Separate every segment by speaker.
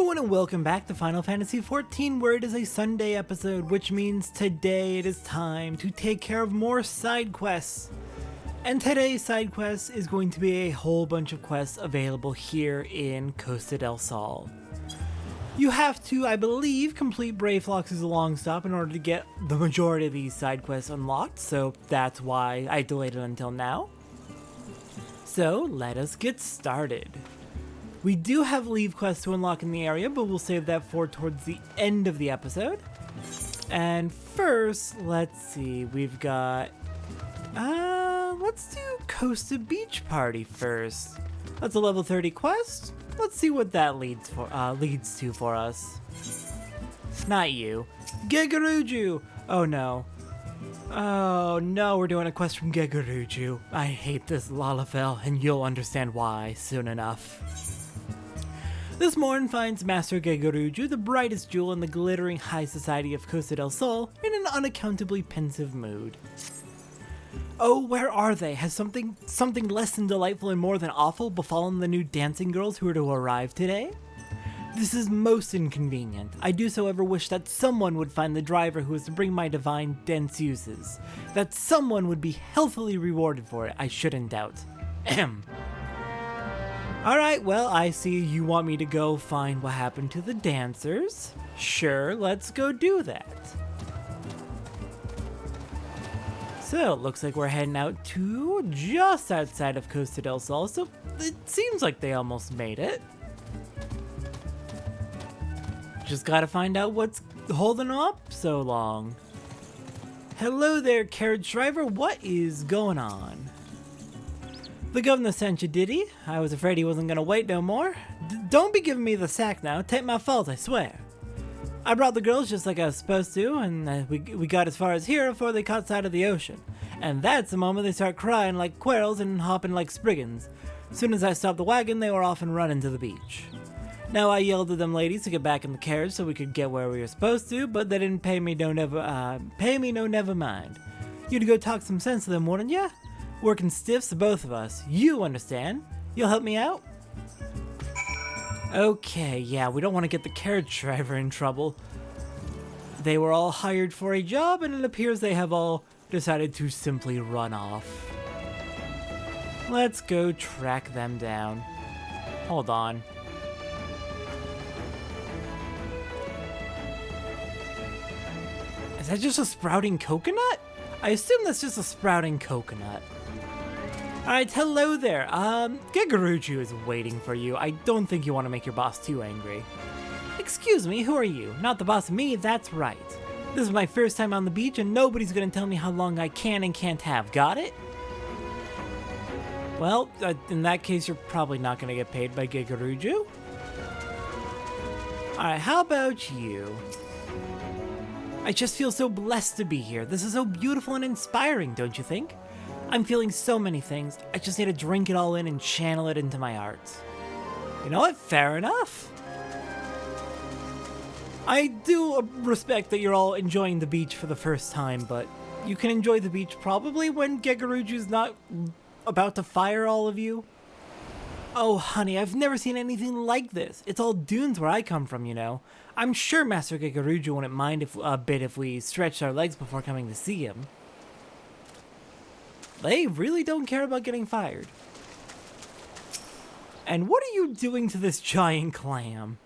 Speaker 1: everyone and welcome back to Final Fantasy XIV, where it is a Sunday episode, which means today it is time to take care of more side quests. And today's side quest is going to be a whole bunch of quests available here in Costa del Sol. You have to, I believe, complete Brave Flox's long stop in order to get the majority of these side quests unlocked, so that's why I delayed it until now. So let us get started. We do have leave quests to unlock in the area, but we'll save that for towards the end of the episode. And first, let's see, we've got, let's do Costa Beach Party first. That's a level 30 quest. Let's see what that leads to for us. Not you. Gegaruju! Oh no. Oh no, we're doing a quest from Gegaruju. I hate this Lalafell, and you'll understand why soon enough. This morn finds Master Gegaruju, the brightest jewel in the glittering high society of Costa del Sol, in an unaccountably pensive mood. Oh, where are they? Has something less than delightful and more than awful befallen the new dancing girls who are to arrive today? This is most inconvenient. I do so ever wish that someone would find the driver who is to bring my divine danseuses. That someone would be healthily rewarded for it, I shouldn't doubt. Ahem. Alright, well, I see you want me to go find what happened to the dancers. Sure, let's go do that. So, it looks like we're heading out to just outside of Costa del Sol, so it seems like they almost made it. Just gotta find out what's holding them up so long. Hello there, carriage driver, what is going on? The governor sent you, did he? I was afraid he wasn't gonna wait no more. Don't be giving me the sack now, tain't my fault, I swear. I brought the girls just like I was supposed to, and we got as far as here before they caught sight of the ocean. And that's the moment they start crying like quails and hopping like spriggans. Soon as I stopped the wagon, they were off and running to the beach. Now I yelled at them ladies to get back in the carriage so we could get where we were supposed to, but they didn't pay me no never mind. You'd go talk some sense to them, wouldn't ya? Working stiffs, the both of us. You understand? You'll help me out? Okay, yeah, we don't want to get the carriage driver in trouble. They were all hired for a job, and it appears they have all decided to simply run off. Let's go track them down. Hold on. Is that just a sprouting coconut? I assume that's just a sprouting coconut. Alright, hello there. Gegaruju is waiting for you. I don't think you want to make your boss too angry. Excuse me, who are you? Not the boss of me, that's right. This is my first time on the beach and nobody's gonna tell me how long I can and can't have, got it? Well, in that case, you're probably not gonna get paid by Gegaruju. Alright, how about you? I just feel so blessed to be here. This is so beautiful and inspiring, don't you think? I'm feeling so many things. I just need to drink it all in and channel it into my art. You know what? Fair enough. I do respect that you're all enjoying the beach for the first time, but you can enjoy the beach probably when Gegaruju's not about to fire all of you. Oh, honey, I've never seen anything like this. It's all dunes where I come from, you know. I'm sure Master Gegaruju wouldn't mind a bit if we stretched our legs before coming to see him. They really don't care about getting fired. And what are you doing to this giant clam?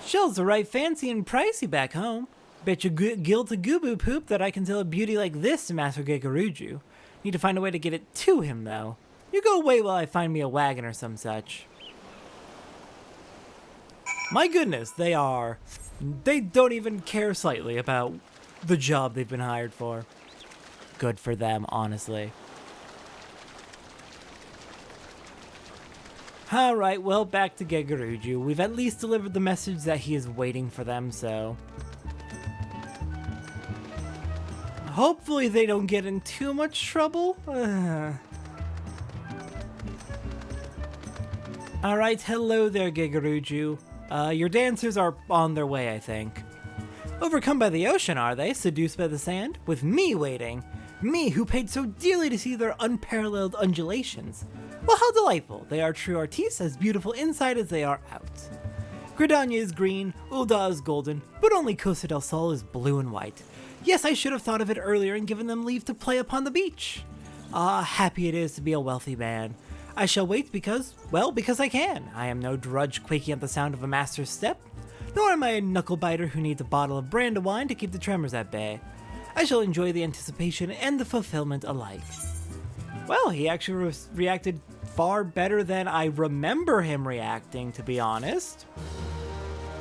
Speaker 1: Shells are right fancy and pricey back home. Bet you guilt a goo-boo poop that I can sell a beauty like this to Master Gegaruju. Need to find a way to get it to him, though. You go away while I find me a wagon or some such. My goodness, they don't even care slightly about the job they've been hired for. Good for them, honestly. Alright, well, back to Gegaruju. We've at least delivered the message that he is waiting for them, so... hopefully they don't get in too much trouble. Alright, hello there, Gegaruju. Your dancers are on their way, I think. Overcome by the ocean, are they? Seduced by the sand? With me waiting? Me, who paid so dearly to see their unparalleled undulations. Well, how delightful. They are true artistes, as beautiful inside as they are out. Gridania is green, Ul'dah is golden, but only Costa del Sol is blue and white. Yes, I should have thought of it earlier and given them leave to play upon the beach. Ah, happy it is to be a wealthy man. I shall wait because I can. I am no drudge quaking at the sound of a master's step, nor am I a knuckle-biter who needs a bottle of brandywine to keep the tremors at bay. I shall enjoy the anticipation and the fulfillment alike. Well, he actually reacted far better than I remember him reacting, to be honest.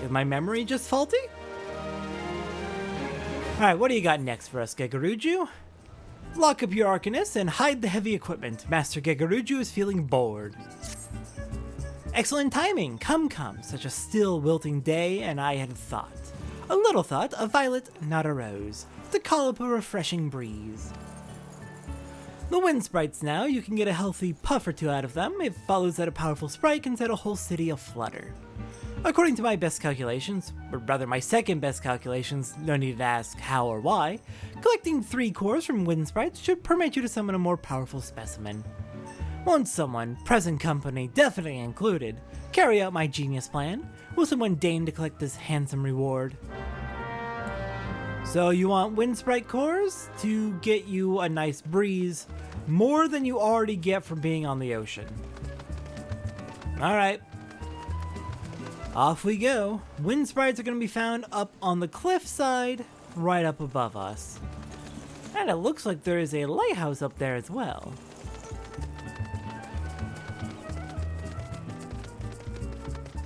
Speaker 1: Is my memory just faulty? Alright, what do you got next for us, Gegaruju? Lock up your Arcanist and hide the heavy equipment. Master Gegaruju is feeling bored. Excellent timing! Come, such a still, wilting day, and I had a thought. A little thought, a violet, not a rose, to call up a refreshing breeze. The wind sprites now, you can get a healthy puff or two out of them. It follows that a powerful sprite can set a whole city aflutter. According to my best calculations, or rather my second best calculations, no need to ask how or why, collecting 3 cores from wind sprites should permit you to summon a more powerful specimen. Won't someone, present company definitely included, carry out my genius plan? Will someone deign to collect this handsome reward? So you want wind sprite cores to get you a nice breeze, more than you already get from being on the ocean. Alright. Off we go. Wind sprites are going to be found up on the cliff side, right up above us. And it looks like there is a lighthouse up there as well.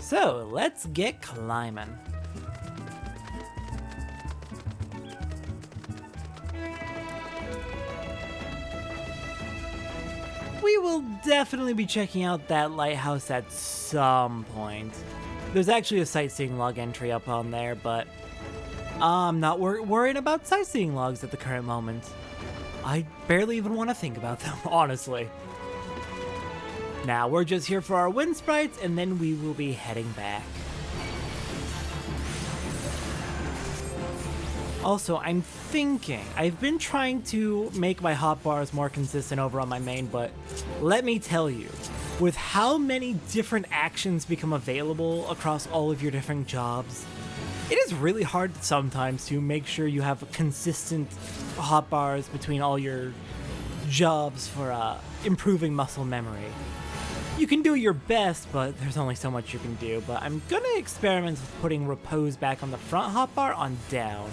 Speaker 1: So, let's get climbing. We will definitely be checking out that lighthouse at some point. There's actually a sightseeing log entry up on there, but I'm not worried about sightseeing logs at the current moment. I barely even want to think about them, honestly. Now, we're just here for our wind sprites, and then we will be heading back. Also, I'm thinking, I've been trying to make my hotbars more consistent over on my main, but let me tell you, with how many different actions become available across all of your different jobs, it is really hard sometimes to make sure you have consistent hotbars between all your jobs for improving muscle memory. You can do your best, but there's only so much you can do, but I'm gonna experiment with putting repose back on the front hotbar on down.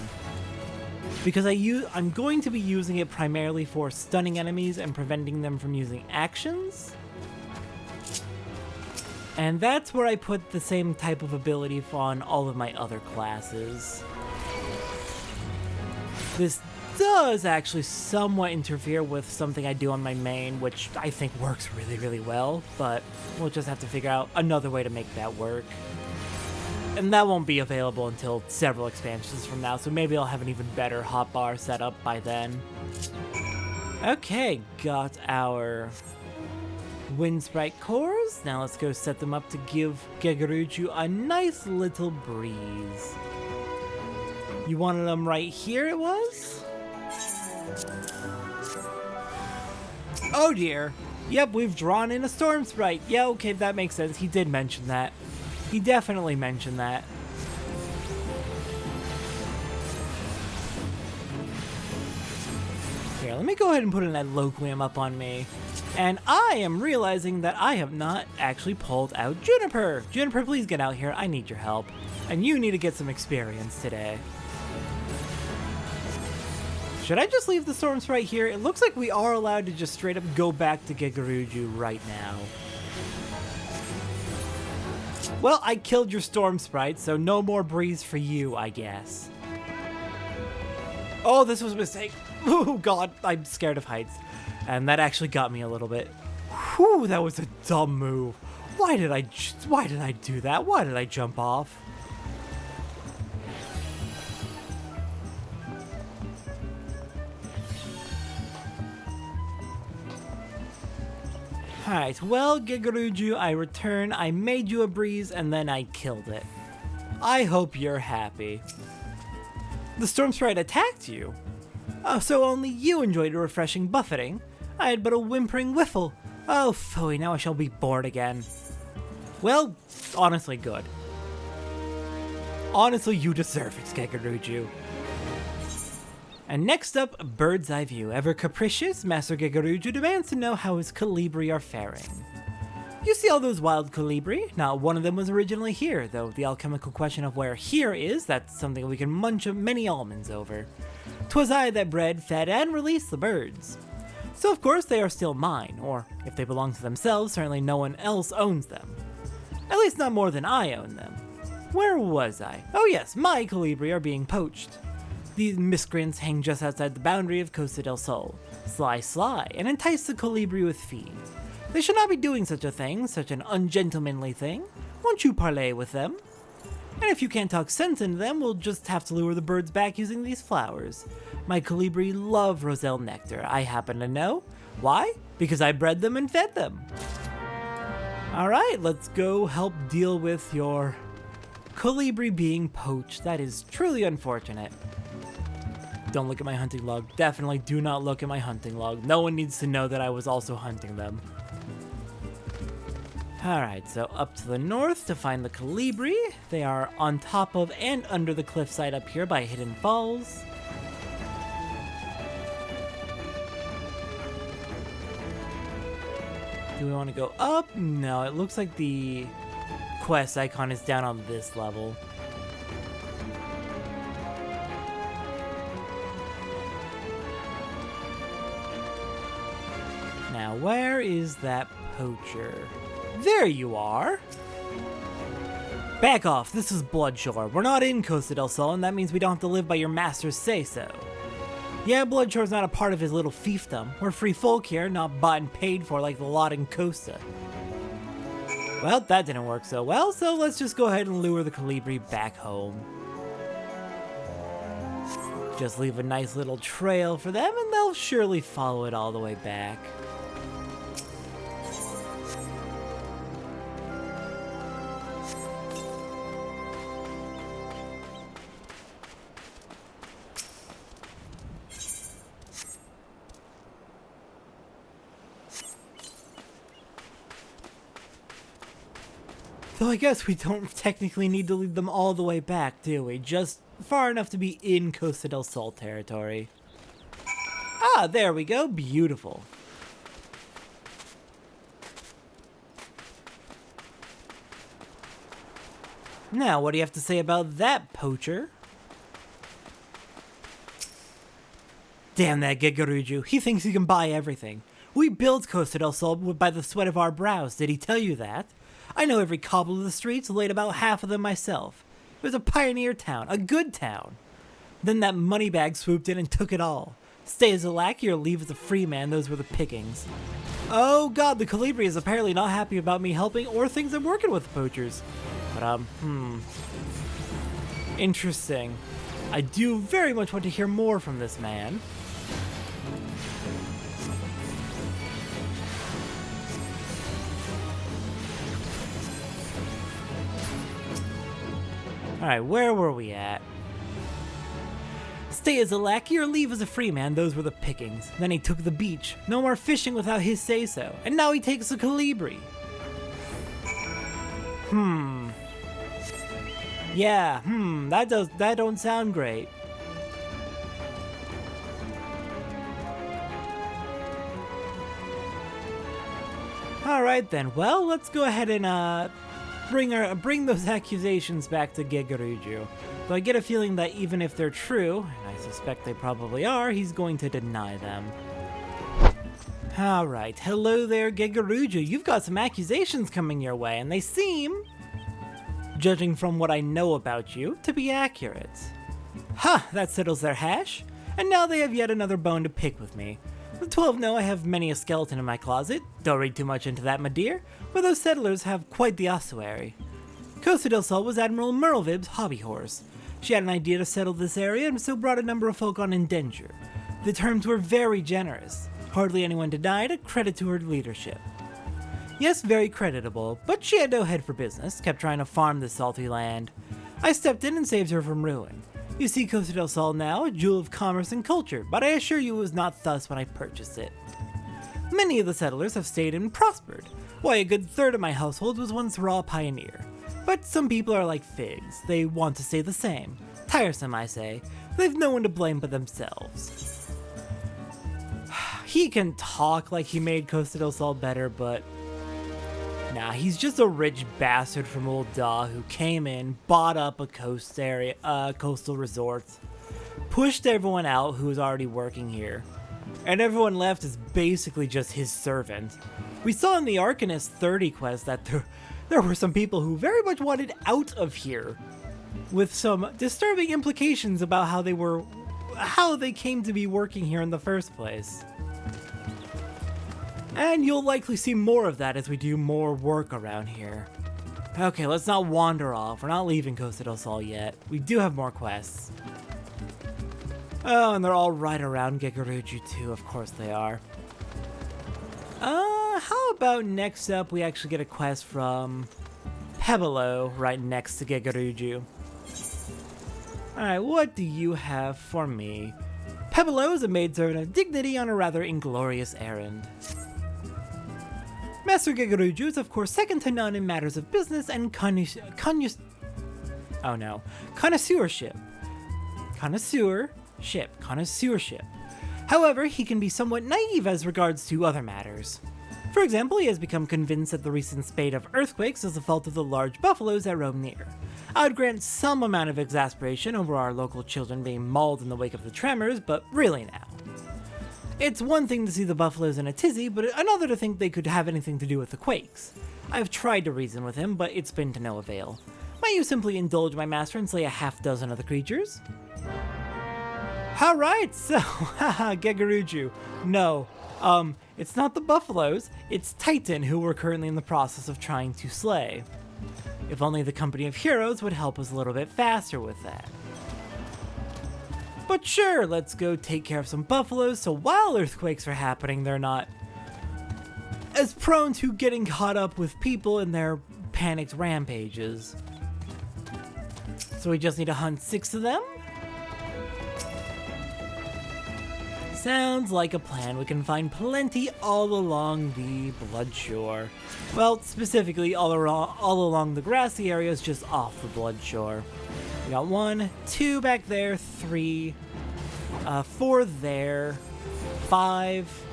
Speaker 1: Because I'm going to be using it primarily for stunning enemies and preventing them from using actions. And that's where I put the same type of ability on all of my other classes. This does actually somewhat interfere with something I do on my main, which I think works really, really well, but we'll just have to figure out another way to make that work. And that won't be available until several expansions from now, so maybe I'll have an even better hotbar set up by then. Okay, got our wind sprite cores. Now let's go set them up to give Gegaruju a nice little breeze. You wanted them right here, it was? Oh dear. Yep, we've drawn in a storm sprite. Yeah, okay, that makes sense. He did mention that. He definitely mentioned that. Here, let me go ahead and put an Adloquium up on me. And I am realizing that I have not actually pulled out Juniper. Juniper, please get out here. I need your help. And you need to get some experience today. Should I just leave the storm sprite here? It looks like we are allowed to just straight up go back to Gegaruju right now. Well, I killed your storm sprite, so no more breeze for you, I guess. Oh, this was a mistake. Oh god, I'm scared of heights. And that actually got me a little bit. Whew, that was a dumb move. Why did I do that? Why did I jump off? Alright, well, Gegaruju, I return, I made you a breeze, and then I killed it. I hope you're happy. The storm sprite attacked you. Oh, so only you enjoyed a refreshing buffeting. I had but a whimpering whiffle. Oh, phooey, now I shall be bored again. Well, honestly good. Honestly, you deserve it, Gegaruju. And next up, Bird's Eye View. Ever capricious, Master Gegaruju demands to know how his Colibri are faring. You see all those wild Colibri? Not one of them was originally here, though the alchemical question of where here is, that's something we can munch many almonds over. 'Twas I that bred, fed, and released the birds. So of course they are still mine, or if they belong to themselves, certainly no one else owns them. At least not more than I own them. Where was I? Oh yes, my Colibri are being poached. These miscreants hang just outside the boundary of Costa del Sol. Sly, and entice the Colibri with fee. They should not be doing such a thing, such an ungentlemanly thing. Won't you parley with them? And if you can't talk sense into them, we'll just have to lure the birds back using these flowers. My Colibri love roselle nectar, I happen to know. Why? Because I bred them and fed them. Alright, let's go help deal with your Colibri being poached. That is truly unfortunate. Don't look at my hunting log. Definitely do not look at my hunting log. No one needs to know that I was also hunting them. Alright, so up to the north to find the Colibri. They are on top of and under the cliffside up here by Hidden Falls. Do we want to go up? No, it looks like the quest icon is down on this level. Now, where is that poacher? There you are! Back off, this is Bloodshore. We're not in Costa del Sol, and that means we don't have to live by your master's say-so. Yeah, Bloodshore's not a part of his little fiefdom. We're free folk here, not bought and paid for like the lot in Costa. Well, that didn't work so well, so let's just go ahead and lure the Colibri back home. Just leave a nice little trail for them, and they'll surely follow it all the way back. Though I guess we don't technically need to lead them all the way back, do we? Just far enough to be in Costa del Sol territory. Ah, there we go. Beautiful. Now, what do you have to say about that, poacher? Damn that Gegaruju. He thinks he can buy everything. We built Costa del Sol by the sweat of our brows. Did he tell you that? I know every cobble of the streets, laid about half of them myself. It was a pioneer town, a good town. Then that moneybag swooped in and took it all. Stay as a lackey or leave as a free man, those were the pickings. Oh god, the Colibri is apparently not happy about me helping or things I'm working with poachers. But, interesting. I do very much want to hear more from this man. Alright, where were we at? Stay as a lackey or leave as a free man, those were the pickings. Then he took the beach. No more fishing without his say-so. And now he takes the Colibri. Yeah, that don't sound great. Alright then, well, let's go ahead and bring those accusations back to Gegaruju. Though I get a feeling that even if they're true, and I suspect they probably are, he's going to deny them. Alright, hello there Gegaruju, you've got some accusations coming your way, and they seem, judging from what I know about you, to be accurate. Ha! That settles their hash, and now they have yet another bone to pick with me. The 12 know I have many a skeleton in my closet. Don't read too much into that, my dear, but those settlers have quite the ossuary. Costa del Sol was Admiral Merlevib's hobby horse. She had an idea to settle this area and so brought a number of folk on indenture. The terms were very generous. Hardly anyone denied, a credit to her leadership. Yes, very creditable, but she had no head for business, kept trying to farm this salty land. I stepped in and saved her from ruin. You see Costa del Sol now, a jewel of commerce and culture, but I assure you it was not thus when I purchased it. Many of the settlers have stayed and prospered. Why, a good third of my household was once raw pioneer. But some people are like figs. They want to stay the same. Tiresome, I say. They've no one to blame but themselves. He can talk like he made Costa del Sol better, but nah, he's just a rich bastard from Old Daw who came in, bought up a coastal resort, pushed everyone out who was already working here, and everyone left is basically just his servant. We saw in the Arcanist 30 quest that there were some people who very much wanted out of here, with some disturbing implications about how they came to be working here in the first place. And you'll likely see more of that as we do more work around here. Okay, let's not wander off. We're not leaving Costa del Sol yet. We do have more quests. Oh, and they're all right around Gegaruju too. Of course they are. How about next up we actually get a quest from Pebelo right next to Gegaruju. Alright, what do you have for me? Pebelo is a maidservant of dignity on a rather inglorious errand. Master Gegaruju is of course second to none in matters of business and connoisseurship. However, he can be somewhat naive as regards to other matters. For example, he has become convinced that the recent spate of earthquakes is the fault of the large buffaloes that roam near. I would grant some amount of exasperation over our local children being mauled in the wake of the tremors, but really now. It's one thing to see the buffaloes in a tizzy, but another to think they could have anything to do with the quakes. I've tried to reason with him, but it's been to no avail. Might you simply indulge my master and slay a half-dozen of the creatures? Alright, so, haha, Gegaruju. No, it's not the buffaloes, it's Titan who we're currently in the process of trying to slay. If only the company of heroes would help us a little bit faster with that. But sure, let's go take care of some buffaloes so while earthquakes are happening, they're not as prone to getting caught up with people in their panicked rampages. So we just need to hunt 6 of them? Sounds like a plan. We can find plenty all along the Blood Shore. Well, specifically all along the grassy areas just off the Blood Shore. We got 1, 2 back there, 3, 4 there, 5,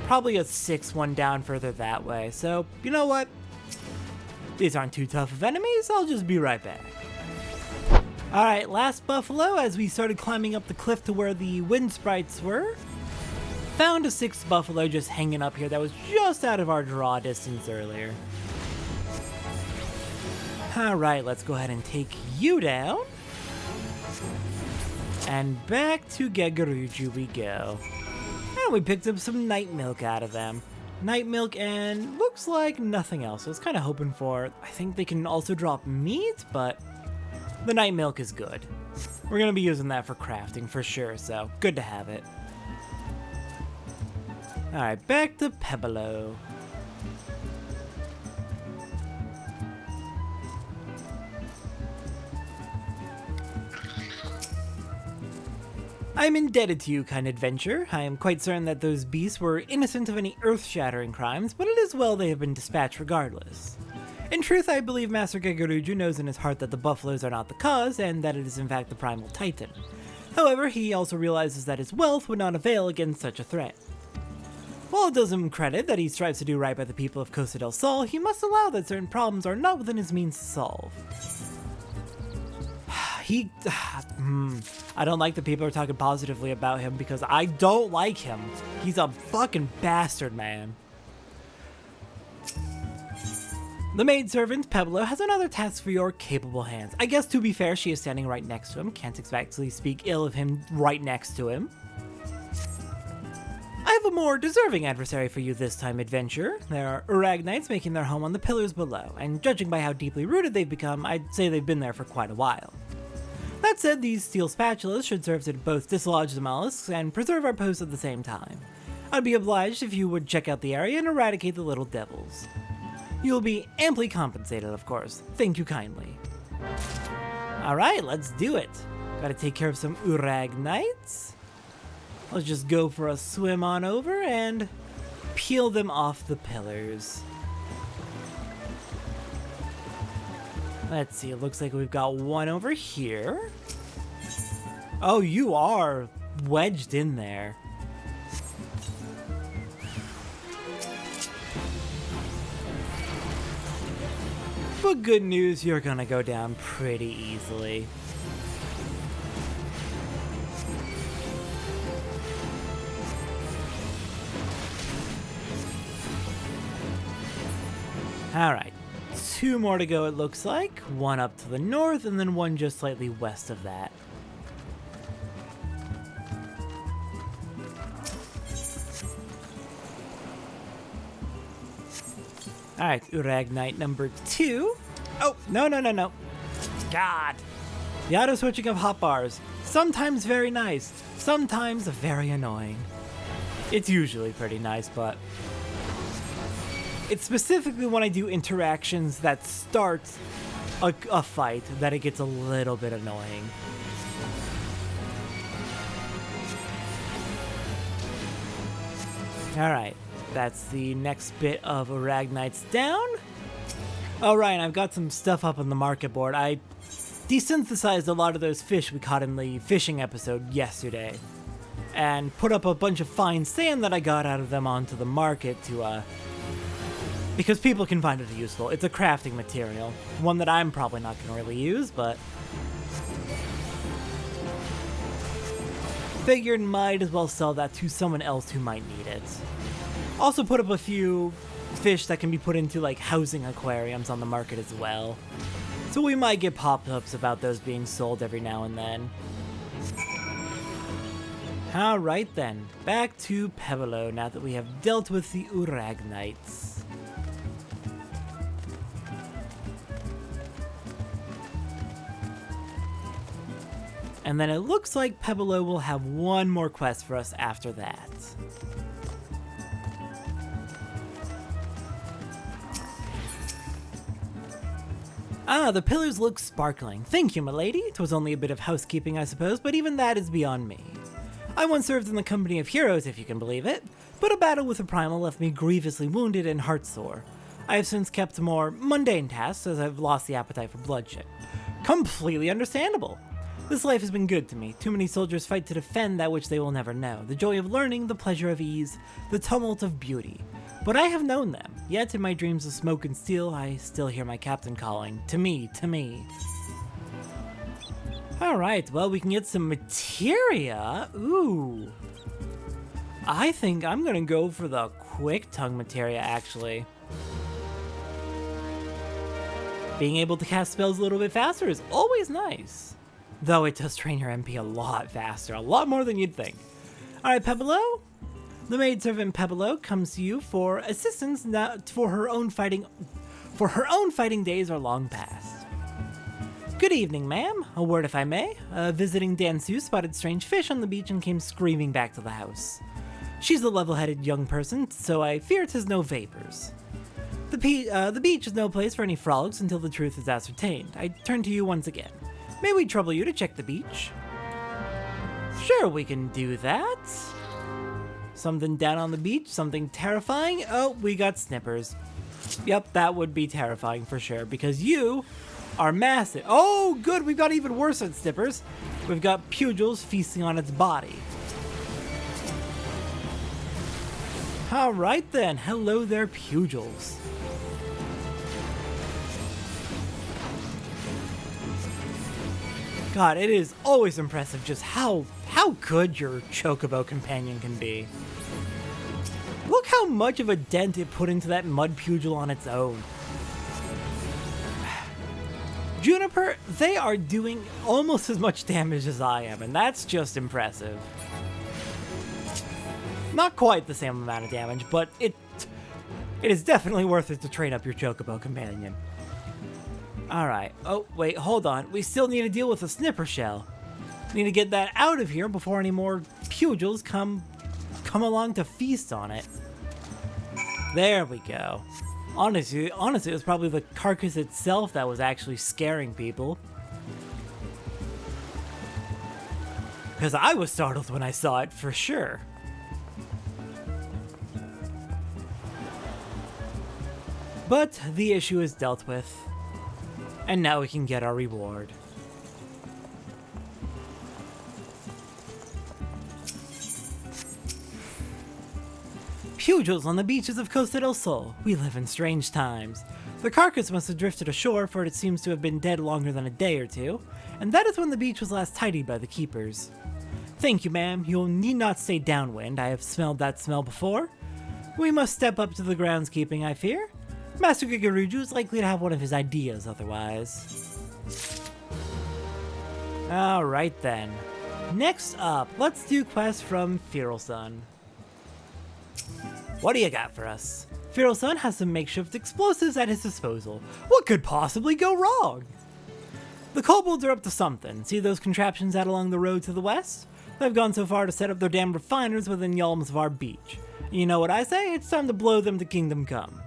Speaker 1: probably a 6th one down further that way. So, you know what? These aren't too tough of enemies, I'll just be right back. Alright, last buffalo as we started climbing up the cliff to where the wind sprites were. Found a 6th buffalo just hanging up here that was just out of our draw distance earlier. Alright, let's go ahead and take you down. And back to Gegaruju we go. And we picked up some night milk out of them. Night milk and looks like nothing else. I was kind of hoping for, I think they can also drop meat, but the night milk is good. We're going to be using that for crafting for sure, so good to have it. Alright, back to Pebelo. I'm indebted to you, kind adventurer. I am quite certain that those beasts were innocent of any earth-shattering crimes, but it is well they have been dispatched regardless. In truth, I believe Master Gegaruju knows in his heart that the buffaloes are not the cause, and that it is in fact the primal titan. However, he also realizes that his wealth would not avail against such a threat. While it does him credit that he strives to do right by the people of Costa del Sol, he must allow that certain problems are not within his means to solve. I don't like that people are talking positively about him because I don't like him. He's a fucking bastard, man. The maidservant, Pebelo, has another task for your capable hands. I guess to be fair, she is standing right next to him. Can't exactly speak ill of him right next to him. I have a more deserving adversary for you this time, adventurer. There are Uragnites making their home on the pillars below, and judging by how deeply rooted they've become, I'd say they've been there for quite a while. That said, these steel spatulas should serve to both dislodge the mollusks and preserve our post at the same time. I'd be obliged if you would check out the area and eradicate the little devils. You'll be amply compensated, of course. Thank you kindly. Alright, let's do it. Gotta take care of some Uragnites. Let's just go for a swim on over and peel them off the pillars. Let's see, it looks like we've got one over here. Oh, you are wedged in there. But good news, you're gonna go down pretty easily. Alright, 2 more to go it looks like. One up to the north and then one just slightly west of that. Alright, Uragnite number 2. Oh, no. God. The auto switching of hotbars. Sometimes very nice, sometimes very annoying. It's usually pretty nice, but it's specifically when I do interactions that start a fight that it gets a little bit annoying. Alright, that's the next bit of Aragnites down. Oh, Ryan, I've got some stuff up on the market board. I desynthesized a lot of those fish we caught in the fishing episode yesterday, and put up a bunch of fine sand that I got out of them onto the market to, because people can find it useful. It's a crafting material, one that I'm probably not going to really use, but figured might as well sell that to someone else who might need it. Also put up a few fish that can be put into like housing aquariums on the market as well. So we might get pop-ups about those being sold every now and then. Alright then, back to Pebolo now that we have dealt with the Uragnites. And then it looks like Pebolo will have one more quest for us after that. Ah, the pillars look sparkling. Thank you, milady. 'Twas only a bit of housekeeping, I suppose, but even that is beyond me. I once served in the company of heroes, if you can believe it, but a battle with a primal left me grievously wounded and heartsore. I have since kept to more mundane tasks as I've lost the appetite for bloodshed. Completely understandable. This life has been good to me. Too many soldiers fight to defend that which they will never know. The joy of learning, the pleasure of ease, the tumult of beauty. But I have known them. Yet in my dreams of smoke and steel, I still hear my captain calling, to me, to me. Alright, well, we can get some materia. Ooh. I think I'm gonna go for the quick tongue materia, actually. Being able to cast spells a little bit faster is always nice. Though it does train your MP a lot faster, a lot more than you'd think. Alright, Pebolo. The maidservant Pebolo comes to you for assistance for her own fighting days are long past. Good evening, ma'am. A word if I may. A visiting Dansu spotted strange fish on the beach and came screaming back to the house. She's a level-headed young person, so I fear 'tis no vapors. The beach is no place for any frolics until the truth is ascertained. I turn to you once again. May we trouble you to check the beach? Sure, we can do that. Something down on the beach, something terrifying. Oh, we got snippers. Yep, that would be terrifying for sure, because you are massive. Oh, good, we've got even worse than snippers. We've got pugils feasting on its body. Alright then, hello there, pugils. God, it is always impressive just how good your Chocobo companion can be. Look how much of a dent it put into that mud pugil on its own. Juniper, they are doing almost as much damage as I am, and that's just impressive. Not quite the same amount of damage, but it is definitely worth it to train up your Chocobo companion. Alright, oh wait, hold on, we still need to deal with a snipper shell. Need to get that out of here before any more pugils come along to feast on it. There we go. Honestly, it was probably the carcass itself that was actually scaring people. Because I was startled when I saw it, for sure. But the issue is dealt with. And now we can get our reward. Pugils on the beaches of Costa del Sol. We live in strange times. The carcass must have drifted ashore, for it seems to have been dead longer than a day or two, and that is when the beach was last tidied by the keepers. Thank you, ma'am. You need not stay downwind. I have smelled that smell before. We must step up to the groundskeeping, I fear. Master Gigaruju is likely to have one of his ideas otherwise. Alright then. Next up, let's do quests from Firelsun. What do you got for us? Firelsun has some makeshift explosives at his disposal. What could possibly go wrong? The kobolds are up to something. See those contraptions out along the road to the west? They've gone so far to set up their damn refiners within yalms of our beach. You know what I say? It's time to blow them to kingdom come.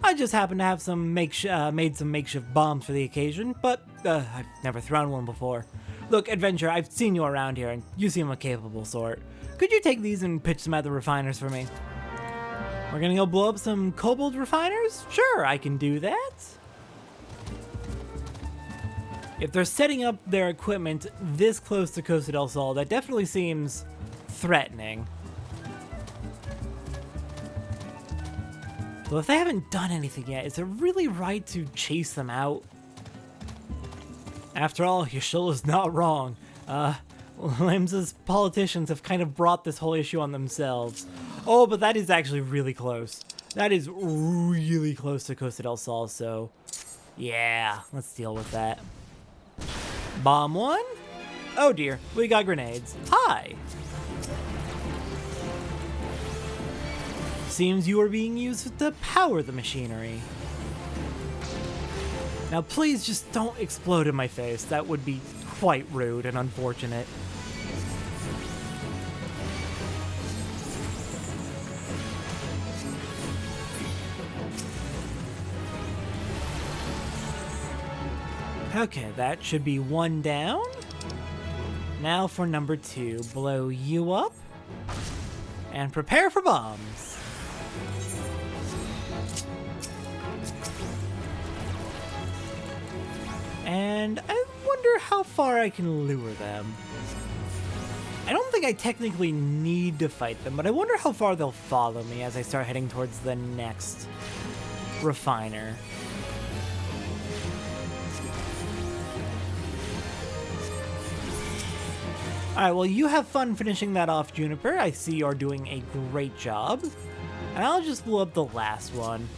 Speaker 1: I just happen to have made some makeshift bombs for the occasion, but I've never thrown one before. Look, Adventure, I've seen you around here, and you seem a capable sort. Could you take these and pitch them at the refiners for me? We're gonna go blow up some kobold refiners? Sure, I can do that. If they're setting up their equipment this close to Costa del Sol, that definitely seems threatening. So if they haven't done anything yet, is it really right to chase them out? After all, Yashilla's not wrong. Limsa's politicians have kind of brought this whole issue on themselves. Oh, but that is actually really close. That is really close to Costa del Sol, so yeah, let's deal with that. Bomb one? Oh dear, we got grenades. Hi! Seems you are being used to power the machinery. Now please just don't explode in my face. That would be quite rude and unfortunate. Okay, that should be one down. Now for number 2, blow you up. And prepare for bombs. And I wonder how far I can lure them. I don't think I technically need to fight them, but I wonder how far they'll follow me as I start heading towards the next refiner. Alright, well, you have fun finishing that off, Juniper. I see you're doing a great job. And I'll just blow up the last one.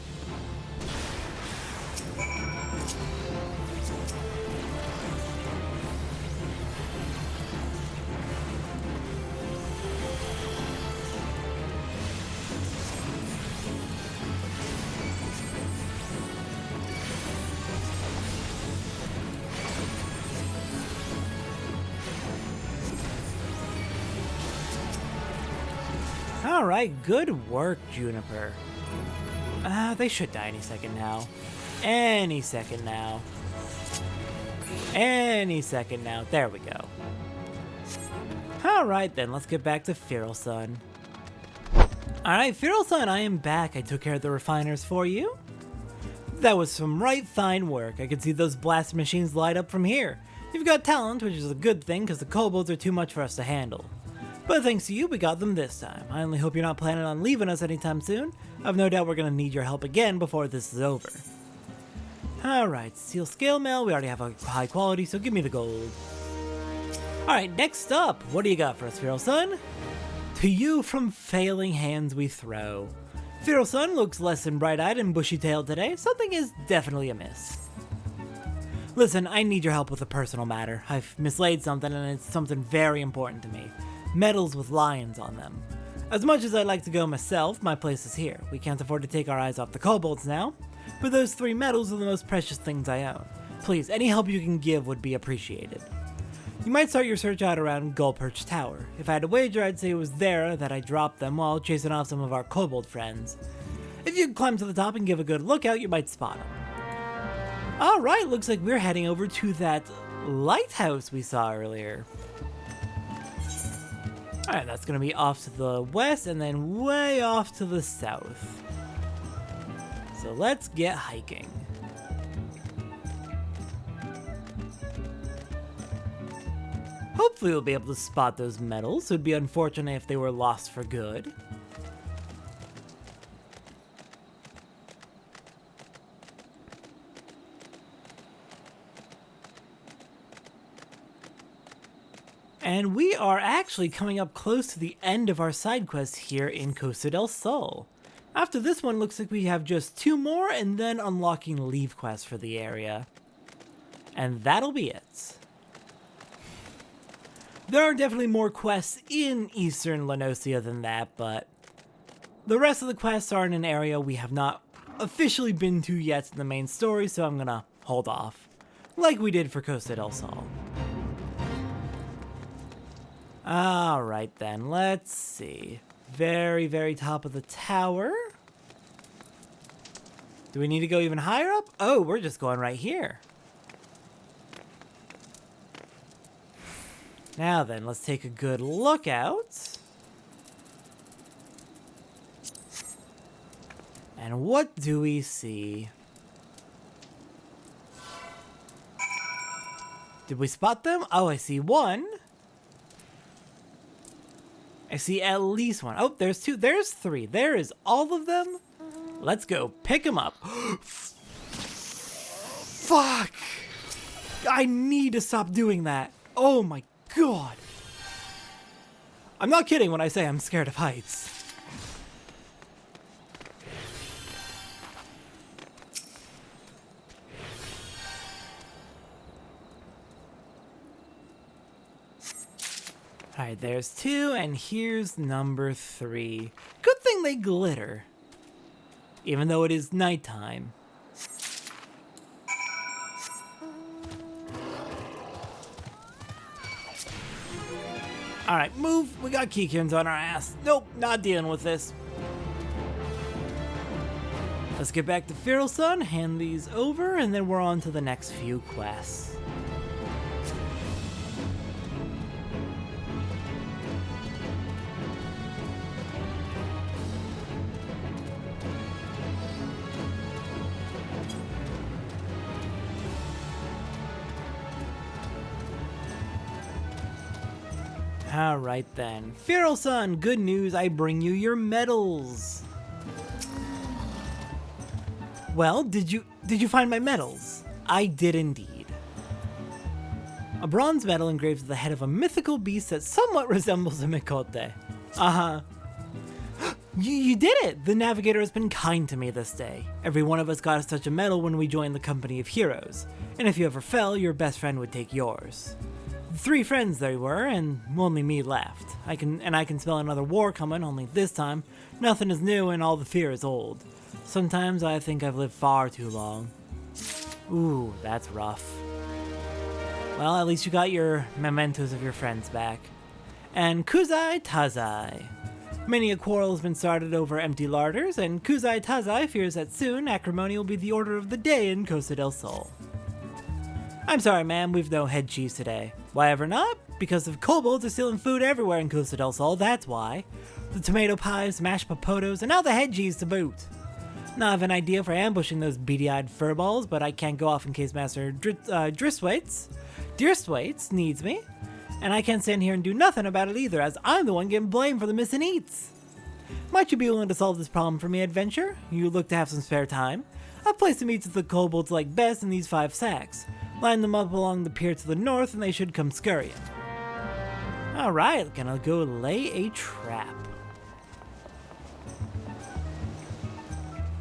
Speaker 1: Alright, good work, Juniper. They should die any second now. Any second now. Any second now. There we go. Alright then, let's get back to Firelsun. Alright, Firelsun, I am back. I took care of the refiners for you. That was some right fine work. I could see those blast machines light up from here. You've got talent, which is a good thing because the kobolds are too much for us to handle. But thanks to you, we got them this time. I only hope you're not planning on leaving us anytime soon. I've no doubt we're going to need your help again before this is over. Alright, steel scale mail. We already have a high quality, so give me the gold. Alright, next up. What do you got for us, Firelsun? To you from failing hands we throw. Firelsun looks less than bright-eyed and bushy-tailed today. Something is definitely amiss. Listen, I need your help with a personal matter. I've mislaid something, and it's something very important to me. Medals with lions on them. As much as I'd like to go myself, my place is here. We can't afford to take our eyes off the kobolds now, but those 3 medals are the most precious things I own. Please, any help you can give would be appreciated. You might start your search out around Gullperch Tower. If I had to wager, I'd say it was there that I dropped them while chasing off some of our kobold friends. If you climb to the top and give a good lookout, you might spot them. Alright, looks like we're heading over to that lighthouse we saw earlier. Alright, that's going to be off to the west and then way off to the south. So let's get hiking. Hopefully we'll be able to spot those medals. It would be unfortunate if they were lost for good. And we are actually coming up close to the end of our side quest here in Costa del Sol. After this one, looks like we have just 2 more and then unlocking leave quests for the area. And that'll be it. There are definitely more quests in Eastern Lanosia than that, but the rest of the quests are in an area we have not officially been to yet in the main story, so I'm gonna hold off, like we did for Costa del Sol. Alright then, let's see. Very, very top of the tower. Do we need to go even higher up? Oh, we're just going right here. Now then, let's take a good look out. And what do we see? Did we spot them? Oh, I see one. I see at least one. Oh, there's 2. There's 3. There is all of them. Let's go pick them up. Fuck! I need to stop doing that. Oh my god. I'm not kidding when I say I'm scared of heights. Alright, there's 2, and here's number 3. Good thing they glitter, even though it is nighttime. Alright, move. We got keycairns on our ass. Nope, not dealing with this. Let's get back to Feral Sun, hand these over, and then we're on to the next few quests. Alright then. Feral Sun, good news, I bring you your medals. Well, did you find my medals? I did indeed. A bronze medal engraved with the head of a mythical beast that somewhat resembles a Mikote. Uh-huh. You did it! The navigator has been kind to me this day. Every one of us got such a medal when we joined the company of heroes. And if you ever fell, your best friend would take yours. 3 friends there were, and only me left. I can smell another war coming, only this time, nothing is new and all the fear is old. Sometimes I think I've lived far too long. Ooh, that's rough. Well, at least you got your mementos of your friends back. And Kuzai Tazai. Many a quarrel has been started over empty larders, and Kuzai Tazai fears that soon acrimony will be the order of the day in Costa del Sol. I'm sorry, ma'am, we've no head cheese today. Why ever not? Because the kobolds are stealing food everywhere in Costa del Sol, that's why. The tomato pies, mashed popotos, and now the head cheese to boot. Now I have an idea for ambushing those beady-eyed furballs, but I can't go off in case Master Deerthwaite needs me. And I can't stand here and do nothing about it either, as I'm the one getting blamed for the missing eats. Might you be willing to solve this problem for me, adventure? You look to have some spare time. I've placed the meats that the kobolds like best in these 5 sacks. Line them up along the pier to the north and they should come scurrying. Alright, gonna go lay a trap.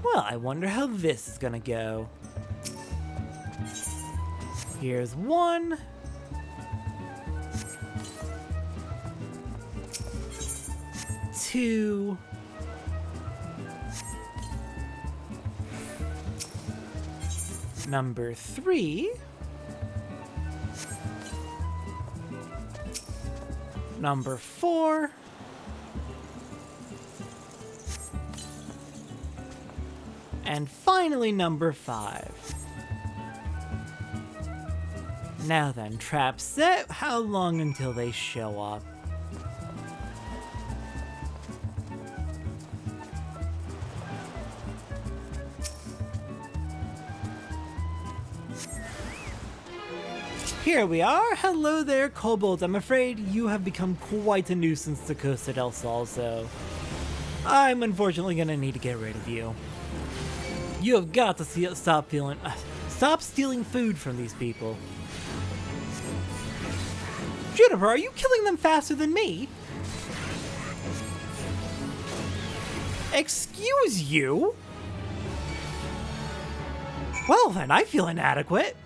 Speaker 1: Well, I wonder how this is gonna go. Here's 1. Two. Number 3. Number 4. And finally number 5. Now then, trap set. How long until they show up? Here we are. Hello there, kobolds. I'm afraid you have become quite a nuisance to Costa del Sol, so I'm unfortunately gonna need to get rid of you. You have got to stop stealing food from these people. Juniper, are you killing them faster than me? Excuse you? Well then, I feel inadequate.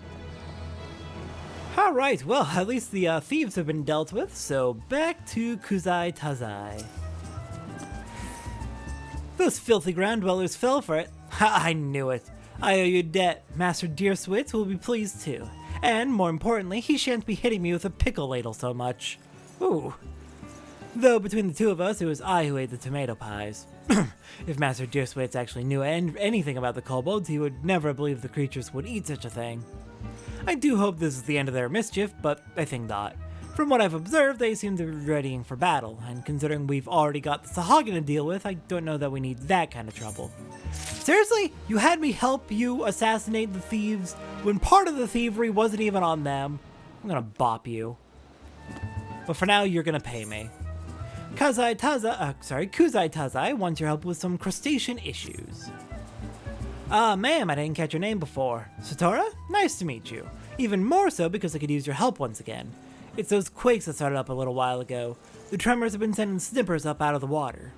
Speaker 1: Alright, well, at least the thieves have been dealt with, so back to Kuzai Tazai. Those filthy ground dwellers fell for it. Ha, I knew it. I owe you a debt. Master Deerswitz will be pleased too. And, more importantly, he shan't be hitting me with a pickle ladle so much. Ooh. Though between the two of us, it was I who ate the tomato pies. If Master Deerswitz actually knew anything about the kobolds, he would never believe the creatures would eat such a thing. I do hope this is the end of their mischief, but I think not. From what I've observed, they seem to be readying for battle, and considering we've already got the Sahagin to deal with, I don't know that we need that kind of trouble. Seriously? You had me help you assassinate the thieves when part of the thievery wasn't even on them? I'm gonna bop you. But for now, you're gonna pay me. Kuzai Tazai wants your help with some crustacean issues. Ma'am, I didn't catch your name before. Satora? Nice to meet you. Even more so because I could use your help once again. It's those quakes that started up a little while ago. The tremors have been sending snippers up out of the water.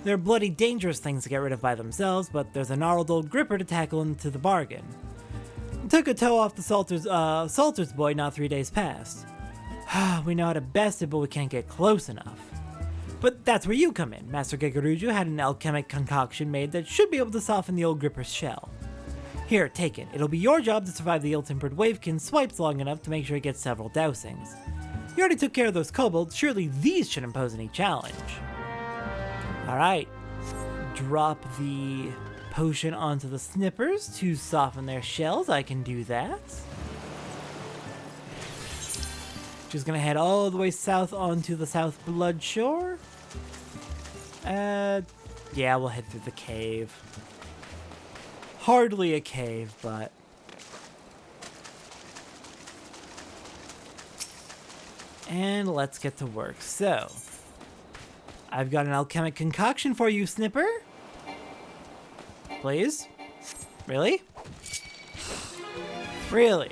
Speaker 1: They're bloody dangerous things to get rid of by themselves, but there's a gnarled old gripper to tackle into the bargain. Took a toe off the Salter's boy not 3 days past. We know how to best it, but we can't get close enough. But that's where you come in. Master Gegaruju had an alchemic concoction made that should be able to soften the old gripper's shell. Here, take it. It'll be your job to survive the ill-tempered wavekin swipes long enough to make sure it gets several dousings. You already took care of those kobolds, surely these shouldn't pose any challenge. Alright. Drop the potion onto the snippers to soften their shells. I can do that. Just gonna head all the way south onto the South Blood Shore. Yeah, we'll head through the cave. Hardly a cave, but... And let's get to work. So, I've got an alchemic concoction for you, Snipper. Please? Really? Really?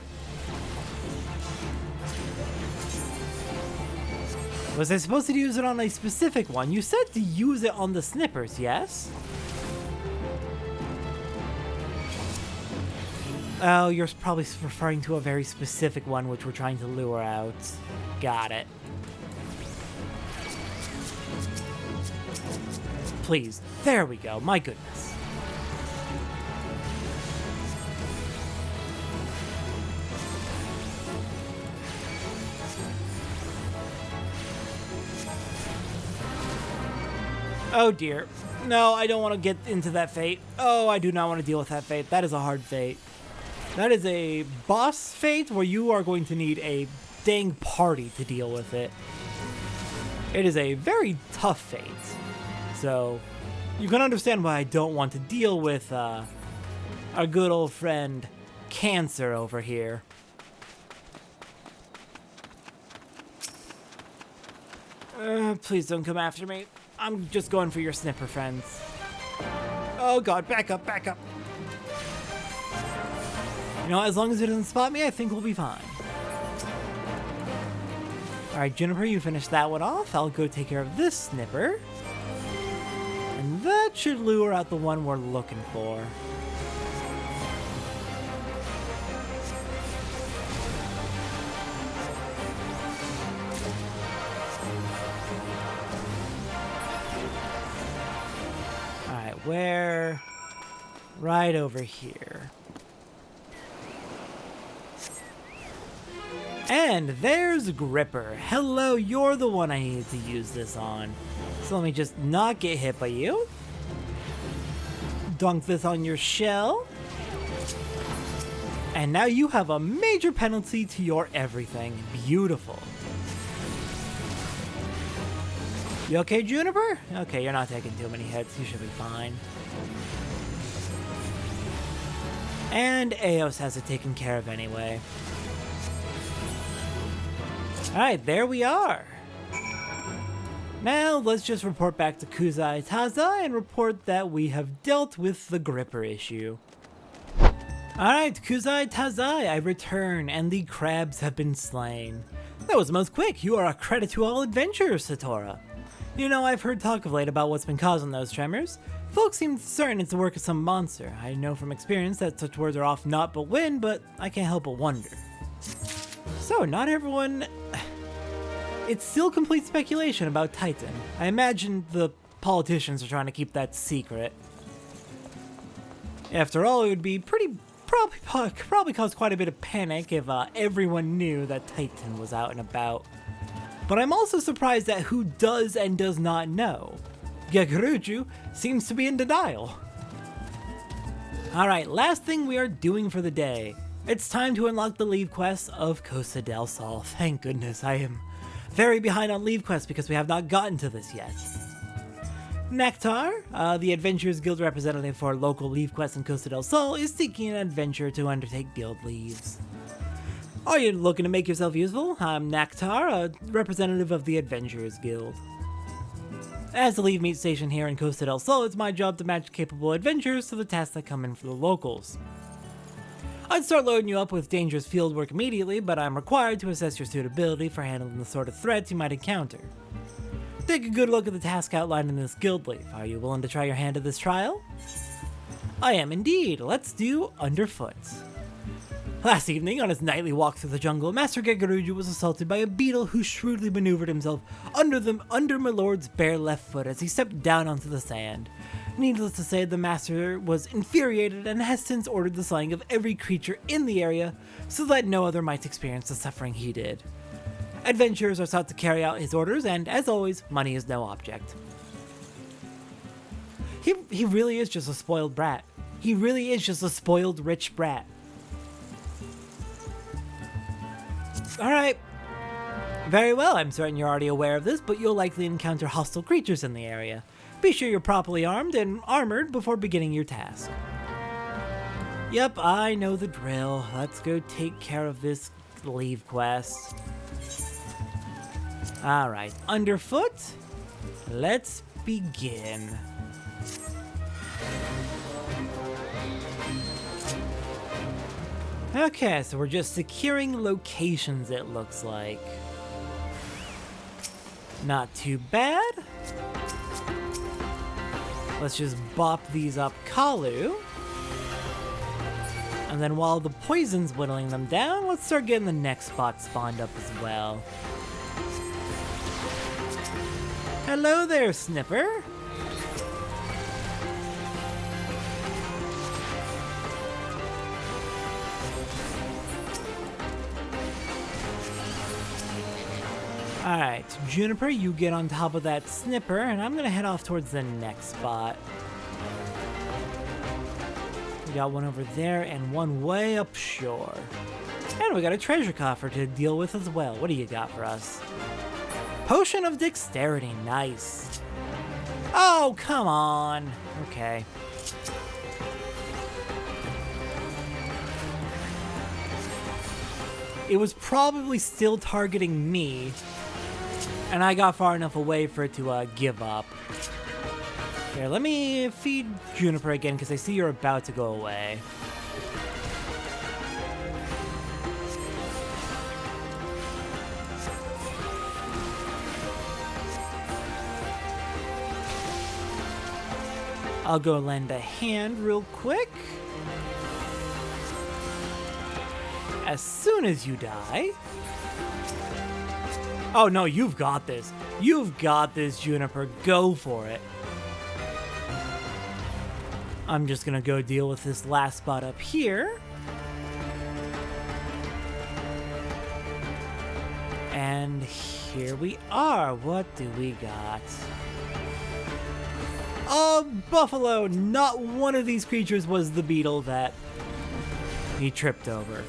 Speaker 1: Was I supposed to use it on a specific one? You said to use it on the snippers, yes? Oh, you're probably referring to a very specific one which we're trying to lure out. Got it. Please. There we go. My goodness. Oh dear. No, I don't want to get into that fate. Oh, I do not want to deal with that fate. That is a hard fate. That is a boss fate where you are going to need a dang party to deal with it. It is a very tough fate. So, you can understand why I don't want to deal with our good old friend Cancer over here. Please don't come after me. I'm just going for your snipper friends. Oh god, back up, back up. You know, as long as it doesn't spot me, I think we'll be fine. Alright, Juniper, you finish that one off. I'll go take care of this snipper. And that should lure out the one we're looking for. Where? Right over here. And there's Gripper. Hello, you're the one I needed to use this on. So let me just not get hit by you. Dunk this on your shell. And now you have a major penalty to your everything. Beautiful. You okay, Juniper? Okay, you're not taking too many hits. You should be fine. And Eos has it taken care of anyway. Alright, there we are. Now let's just report back to Kuzai Taza and report that we have dealt with the gripper issue. Alright, Kuzai Tazai, I return, and the crabs have been slain. That was most quick. You are a credit to all adventurers, Satora. You know, I've heard talk of late about what's been causing those tremors. Folks seem certain it's the work of some monster. I know from experience that such words are off not but wind, but I can't help but wonder. So, not everyone... It's still complete speculation about Titan. I imagine the politicians are trying to keep that secret. After all, it would be probably cause quite a bit of panic if everyone knew that Titan was out and about. But I'm also surprised at who does and does not know. Gakuruju seems to be in denial. Alright, last thing we are doing for the day. It's time to unlock the leave quest of Costa del Sol. Thank goodness, I am very behind on leave quests because we have not gotten to this yet. Nectar, the Adventurers Guild representative for local leave quests in Costa del Sol, is seeking an adventure to undertake guild leaves. Are you looking to make yourself useful? I'm Nectar, a representative of the Adventurers Guild. As the leave meet station here in Costa del Sol, it's my job to match capable adventurers to the tasks that come in for the locals. I'd start loading you up with dangerous field work immediately, but I'm required to assess your suitability for handling the sort of threats you might encounter. Take a good look at the task outlined in this guild leaf. Are you willing to try your hand at this trial? I am indeed. Let's do Underfoot. Last evening, on his nightly walk through the jungle, Master Gakuruju was assaulted by a beetle who shrewdly maneuvered himself under my lord's bare left foot as he stepped down onto the sand. Needless to say, the master was infuriated and has since ordered the slaying of every creature in the area so that no other might experience the suffering he did. Adventurers are sought to carry out his orders, and as always, money is no object. He really is just a spoiled brat. He really is just a spoiled rich brat. Alright. Very well, I'm certain you're already aware of this, but you'll likely encounter hostile creatures in the area. Be sure you're properly armed and armored before beginning your task. Yep, I know the drill. Let's go take care of this leave quest. Alright, Underfoot, let's begin. Okay, so we're just securing locations, it looks like. Not too bad. Let's just bop these up Kalu. And then while the poison's whittling them down, let's start getting the next spot spawned up as well. Hello there, Snipper. Alright, Juniper, you get on top of that Snipper, and I'm gonna head off towards the next spot. We got one over there and one way up shore. And we got a treasure coffer to deal with as well. What do you got for us? Potion of Dexterity, nice. Oh, come on. Okay. It was probably still targeting me, and I got far enough away for it to give up. Here, let me feed Juniper again, because I see you're about to go away. I'll go lend a hand real quick. As soon as you die... Oh no, you've got this. You've got this, Juniper. Go for it. I'm just gonna go deal with this last spot up here. And here we are. What do we got? Oh, Buffalo! Not one of these creatures was the beetle that he tripped over.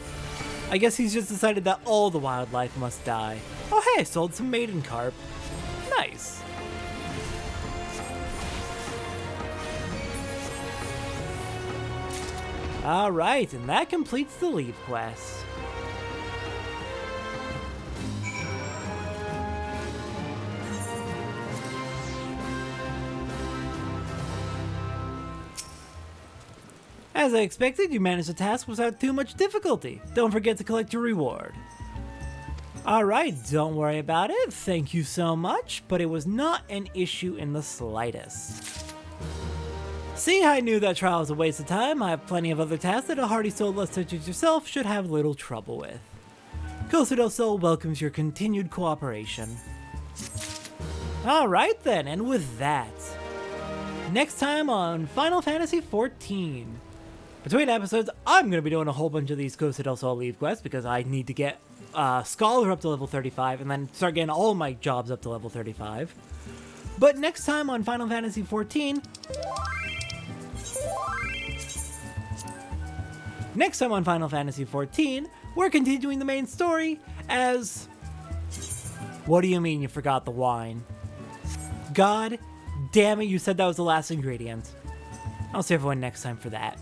Speaker 1: I guess he's just decided that all the wildlife must die. Oh hey, I sold some maiden carp. Nice. Alright, and that completes the leave quest. As I expected, you managed the task without too much difficulty. Don't forget to collect your reward. Alright, don't worry about it, thank you so much, but it was not an issue in the slightest. See, I knew that trial was a waste of time. I have plenty of other tasks that a hardy soul such as yourself should have little trouble with. Costa del Sol welcomes your continued cooperation. Alright then, and with that, next time on Final Fantasy XIV. Between episodes, I'm going to be doing a whole bunch of these Costa del Sol leave quests because I need to get Scholar up to level 35 and then start getting all my jobs up to level 35. But next time on Final Fantasy XIV... Next time on Final Fantasy XIV, we're continuing the main story as... What do you mean you forgot the wine? God damn it, you said that was the last ingredient. I'll see everyone next time for that.